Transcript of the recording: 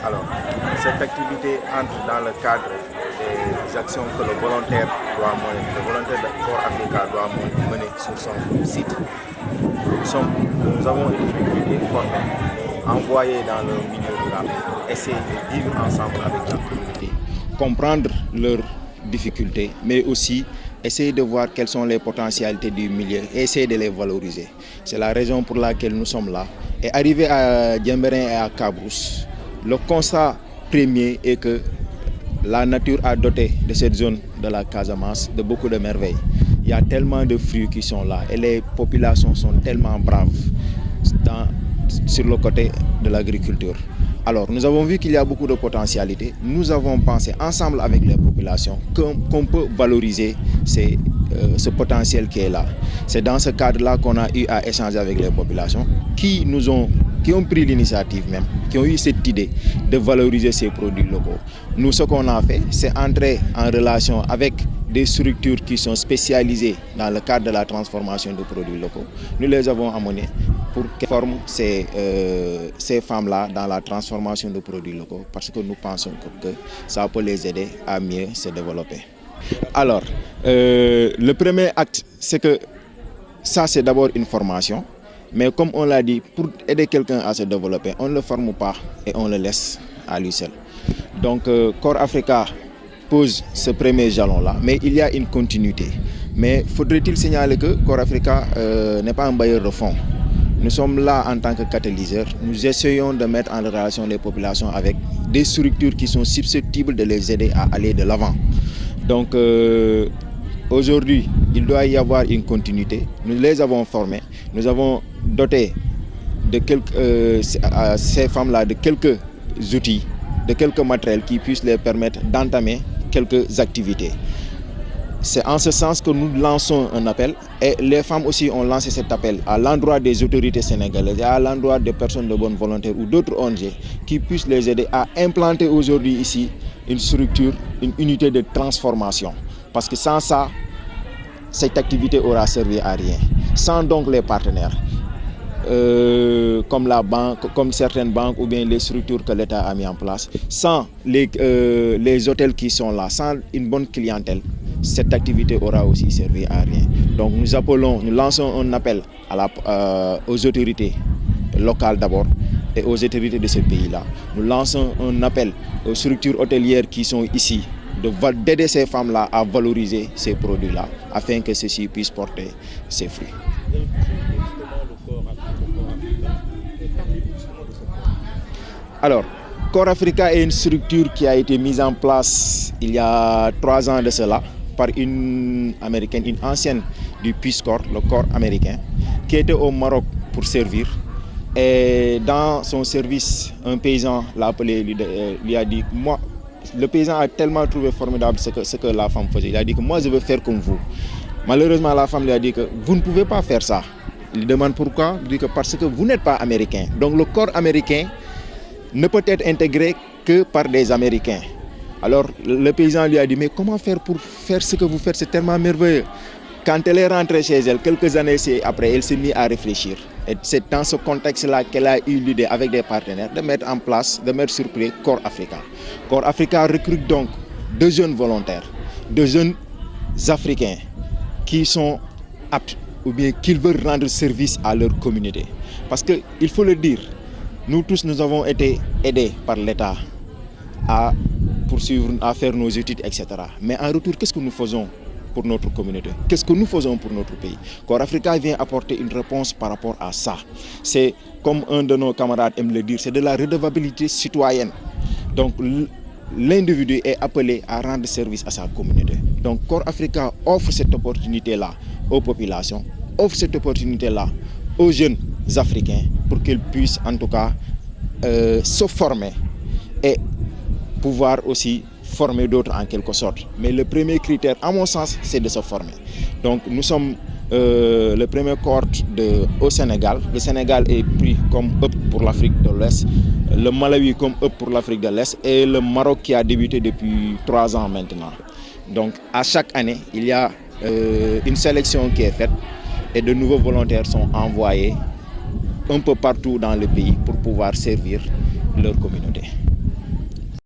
Alors, cette activité entre dans le cadre des actions que le volontaire doit mener, le volontaire de Corps Africa doit mener sur son site. Nous avons été formés, envoyés dans le milieu rural, essayer de vivre ensemble avec la communauté, comprendre leurs difficultés, mais aussi essayer de voir quelles sont les potentialités du milieu et essayer de les valoriser. C'est la raison pour laquelle nous sommes là. Et arrivé à Diembéring et à Cabrousse, le constat premier est que la nature a doté de cette zone de la Casamance de beaucoup de merveilles. Il y a tellement de fruits qui sont là et les populations sont tellement braves sur le côté de l'agriculture. Alors, nous avons vu qu'il y a beaucoup de potentialités. Nous avons pensé ensemble avec les populations qu'on peut valoriser ce potentiel qui est là. C'est dans ce cadre-là qu'on a eu à échanger avec les populations qui ont pris l'initiative même, qui ont eu cette idée de valoriser ces produits locaux. Nous, ce qu'on a fait, c'est entrer en relation avec des structures qui sont spécialisées dans le cadre de la transformation de produits locaux. Nous les avons amenés pour qu'elles forment ces femmes-là dans la transformation de produits locaux parce que nous pensons que ça peut les aider à mieux se développer. Alors, le premier acte, c'est que ça, c'est d'abord une formation. Mais comme on l'a dit, pour aider quelqu'un à se développer, on ne le forme pas et on le laisse à lui seul. Donc, Corps Africa pose ce premier jalon-là, mais il y a une continuité. Mais faudrait-il signaler que Corps Africa n'est pas un bailleur de fonds. Nous sommes là en tant que catalyseurs. Nous essayons de mettre en relation les populations avec des structures qui sont susceptibles de les aider à aller de l'avant. Donc, aujourd'hui, il doit y avoir une continuité. Nous les avons formés. Nous avons doté de ces femmes-là de quelques outils, de quelques matériels qui puissent leur permettre d'entamer quelques activités. C'est en ce sens que nous lançons un appel et les femmes aussi ont lancé cet appel à l'endroit des autorités sénégalaises et à l'endroit des personnes de bonne volonté ou d'autres ONG qui puissent les aider à implanter aujourd'hui ici une structure, une unité de transformation. Parce que sans ça, cette activité aura servi à rien. Sans donc les partenaires, comme la banque, comme certaines banques ou bien les structures que l'État a mis en place, sans les hôtels qui sont là, sans une bonne clientèle, cette activité aura aussi servi à rien. Donc nous lançons un appel aux autorités locales d'abord et aux autorités de ce pays-là. Nous lançons un appel aux structures hôtelières qui sont ici, d'aider ces femmes-là à valoriser ces produits-là afin que ceci puisse porter ses fruits. Alors, Corps Africa est une structure qui a été mise en place il y a 3 ans de cela par une américaine, une ancienne du Peace Corps, le corps américain, qui était au Maroc pour servir. Et dans son service, un paysan l'a appelé, lui a dit, moi, le paysan a tellement trouvé formidable ce que la femme faisait. Il a dit que moi je veux faire comme vous. Malheureusement, la femme lui a dit que vous ne pouvez pas faire ça. Il lui demande pourquoi. Il dit que parce que vous n'êtes pas américain. Donc le corps américain ne peut être intégré que par des Américains. Alors le paysan lui a dit, mais comment faire pour faire ce que vous faites? C'est tellement merveilleux. Quand elle est rentrée chez elle, quelques années après, elle s'est mise à réfléchir. Et c'est dans ce contexte-là qu'elle a eu l'idée avec des partenaires de mettre en place, de mettre sur pied Corps Africa. Corps Africa recrute donc 2 jeunes volontaires, 2 jeunes africains qui sont aptes ou bien qui veulent rendre service à leur communauté. Parce qu'il faut le dire, nous tous nous avons été aidés par l'État à poursuivre, à faire nos études, etc. Mais en retour, qu'est-ce que nous faisons pour notre communauté? Qu'est-ce que nous faisons pour notre pays? Corps Africa vient apporter une réponse par rapport à ça. C'est, comme un de nos camarades aime le dire, c'est de la redevabilité citoyenne. Donc l'individu est appelé à rendre service à sa communauté. Donc Corps Africa offre cette opportunité-là aux populations, offre cette opportunité-là aux jeunes africains pour qu'ils puissent en tout cas se former et pouvoir aussi former d'autres en quelque sorte. Mais le premier critère, à mon sens, c'est de se former. Donc nous sommes le premier cohorte au Sénégal. Le Sénégal est pris comme hub pour l'Afrique de l'Ouest, le Malawi comme hub pour l'Afrique de l'Est et le Maroc qui a débuté depuis 3 ans maintenant. Donc à chaque année, il y a une sélection qui est faite et de nouveaux volontaires sont envoyés un peu partout dans le pays pour pouvoir servir leur communauté.